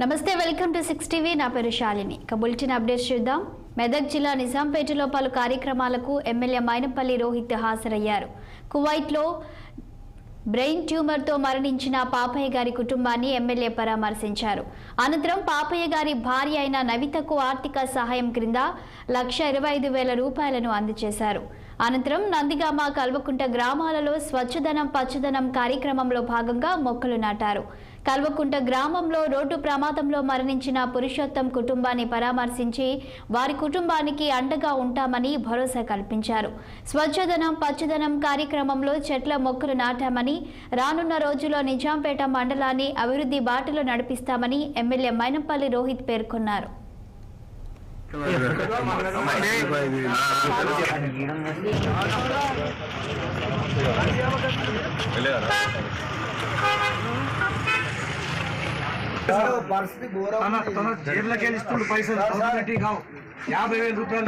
నమస్తే, welcome to 6 TV. నా పేరు శాలిని. బులెటిన్ అప్డేట్స్ చూద్దాం. మెదక్ జిల్లా నిజాంపేటలో పలు కార్యక్రమాలకు ఎమ్మెల్యే మైనంపల్లి రోహిత్ హాజరయ్యారు. కువైట్లో బ్రెయిన్ ట్యూమర్తో మరణించిన పాపయ్య గారి కుటుంబాన్ని ఎమ్మెల్యే పరామర్శించారు. అనంతరం పాపయ్య గారి భార్య అయిన నవితకు ఆర్థిక సహాయం క్రింద 1,25,000 రూపాయలను అందజేశారు. అనంతరం నందిగామ, కల్వకుంట గ్రామాలలో స్వచ్ఛదనం పచ్చదనం కార్యక్రమంలో భాగంగా మొక్కలు నాటారు. కల్వకుంట గ్రామంలో రోడ్డు ప్రమాదంలో మరణించిన పురుషోత్తం కుటుంబాన్ని పరామర్శించి వారి కుటుంబానికి అండగా ఉంటామని భరోసా కల్పించారు. స్వచ్ఛదనం పచ్చదనం కార్యక్రమంలో చెట్ల మొక్కలు నాటామని, రానున్న రోజుల్లో నిజాంపేట మండలాన్ని అభివృద్ధి బాటలో నడిపిస్తామని ఎమ్మెల్యే మైనంపల్లి రోహిత్ పేర్కొన్నారు. పరిస్థితి తన జేబులకి వెళ్ళిస్తుండు పైసలు 50,000 రూపాయలు